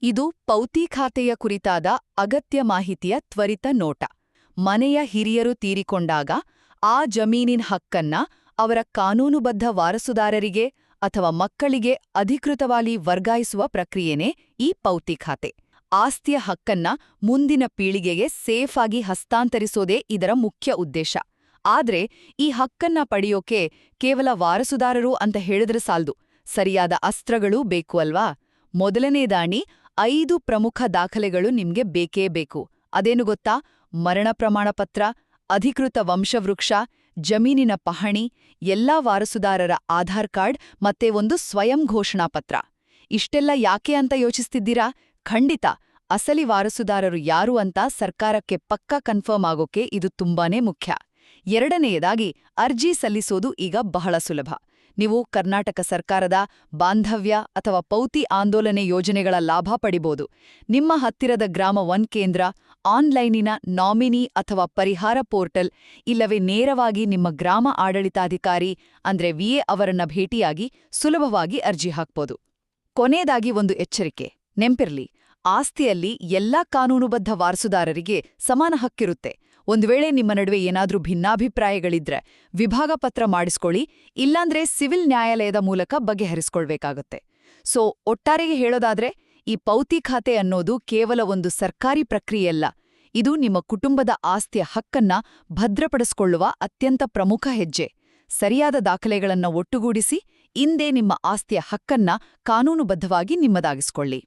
ಇದು ಪೌತಿ ಖಾತೆಯ ಕುರಿತಾದ ಅಗತ್ಯ ಮಾಹಿತಿಯ ತ್ವರಿತ ನೋಟ. ಮನೆಯ ಹಿರಿಯರು ತೀರಿಕೊಂಡಾಗ ಆ ಜಮೀನಿನ ಹಕ್ಕನ್ನ ಅವರ ಕಾನೂನುಬದ್ಧ ವಾರಸುದಾರರಿಗೆ ಅಥವಾ ಮಕ್ಕಳಿಗೆ ಅಧಿಕೃತವಾಗಿ ವರ್ಗಾಯಿಸುವ ಪ್ರಕ್ರಿಯೆನೇ ಈ ಪೌತಿ ಖಾತೆ. ಆಸ್ತಿಯ ಹಕ್ಕನ್ನ ಮುಂದಿನ ಪೀಳಿಗೆಗೆ ಸೇಫ್ ಆಗಿ ಹಸ್ತಾಂತರಿಸೋದೇ ಇದರ ಮುಖ್ಯ ಉದ್ದೇಶ. ಆದ್ರೆ ಈ ಹಕ್ಕನ್ನ ಪಡೆಯೋಕೆ ಕೇವಲ ವಾರಸುದಾರರು ಅಂತ ಹೇಳಿದ್ರೆ ಸಾಲ್ದು, ಸರಿಯಾದ ಅಸ್ತ್ರಗಳೂ ಬೇಕು ಅಲ್ವಾ? ಮೊದಲನೇದಾಣಿ 5 ಪ್ರಮುಖ ದಾಖಲೆಗಳು ನಿಮ್ಗೆ ಬೇಕೇ ಬೇಕು. ಅದೇನು ಗೊತ್ತಾ? ಮರಣ ಪ್ರಮಾಣಪತ್ರ, ಅಧಿಕೃತ ವಂಶವೃಕ್ಷ, ಜಮೀನಿನ ಪಹಣಿ, ಎಲ್ಲಾ ವಾರಸುದಾರರ ಆಧಾರ್ ಕಾರ್ಡ್ ಮತ್ತೆ ಒಂದು ಸ್ವಯಂ ಘೋಷಣಾ ಪತ್ರ. ಇಷ್ಟೆಲ್ಲ ಯಾಕೆ ಅಂತ ಯೋಚಿಸ್ತಿದ್ದೀರಾ? ಖಂಡಿತ, ಅಸಲಿ ವಾರಸುದಾರರು ಯಾರು ಅಂತ ಸರ್ಕಾರಕ್ಕೆ ಪಕ್ಕಾ ಕನ್ಫರ್ಮ್ ಆಗೋಕೆ ಇದು ತುಂಬಾನೇ ಮುಖ್ಯ. ಎರಡನೆಯದಾಗಿ, ಅರ್ಜಿ ಸಲ್ಲಿಸೋದು ಈಗ ಬಹಳ ಸುಲಭ. ನೀವು ಕರ್ನಾಟಕ ಸರ್ಕಾರದ ಬಾಂಧವ್ಯ ಅಥವಾ ಪೌತಿ ಆಂದೋಲನೆ ಯೋಜನೆಗಳ ಲಾಭ ಪಡಿಬೋದು. ನಿಮ್ಮ ಹತ್ತಿರದ ಗ್ರಾಮ 1 ಕೇಂದ್ರ, ಆನ್ಲೈನಿನ ನಾಮಿನಿ ಅಥವಾ ಪರಿಹಾರ ಪೋರ್ಟಲ್, ಇಲ್ಲವೇ ನೇರವಾಗಿ ನಿಮ್ಮ ಗ್ರಾಮ ಆಡಳಿತಾಧಿಕಾರಿ ಅಂದ್ರೆ ವಿಎ ಅವರನ್ನ ಭೇಟಿಯಾಗಿ ಸುಲಭವಾಗಿ ಅರ್ಜಿ ಹಾಕ್ಬೋದು. ಕೊನೆಯದಾಗಿ ಒಂದು ಎಚ್ಚರಿಕೆ, ನೆಂಪಿರ್ಲಿ, ಆಸ್ತಿಯಲ್ಲಿ ಎಲ್ಲಾ ಕಾನೂನುಬದ್ಧ ವಾರಸುದಾರರಿಗೆ ಸಮಾನ ಹಕ್ಕಿರುತ್ತೆ. ಒಂದು ವೇಳೆ ನಿಮ್ಮ ನಡುವೆ ಏನಾದ್ರೂ ಭಿನ್ನಾಭಿಪ್ರಾಯಗಳಿದ್ರೆ ವಿಭಾಗ ಪತ್ರ ಮಾಡಿಸ್ಕೊಳ್ಳಿ, ಇಲ್ಲಾಂದ್ರೆ ಸಿವಿಲ್ ನ್ಯಾಯಾಲಯದ ಮೂಲಕ ಬಗೆಹರಿಸ್ಕೊಳ್ಬೇಕಾಗತ್ತೆ. ಸೊ ಒಟ್ಟಾರೆಗೆ ಹೇಳೋದಾದ್ರೆ, ಈ ಪೌತಿ ಖಾತೆ ಅನ್ನೋದು ಕೇವಲ ಒಂದು ಸರ್ಕಾರಿ ಪ್ರಕ್ರಿಯೆಯಲ್ಲ, ಇದು ನಿಮ್ಮ ಕುಟುಂಬದ ಆಸ್ತಿಯ ಹಕ್ಕನ್ನ ಭದ್ರಪಡಿಸಿಕೊಳ್ಳುವ ಅತ್ಯಂತ ಪ್ರಮುಖ ಹೆಜ್ಜೆ. ಸರಿಯಾದ ದಾಖಲೆಗಳನ್ನ ಒಟ್ಟುಗೂಡಿಸಿ ಇಂದೇ ನಿಮ್ಮ ಆಸ್ತಿಯ ಹಕ್ಕನ್ನ ಕಾನೂನುಬದ್ಧವಾಗಿ ನಿಮ್ಮದಾಗಿಸ್ಕೊಳ್ಳಿ.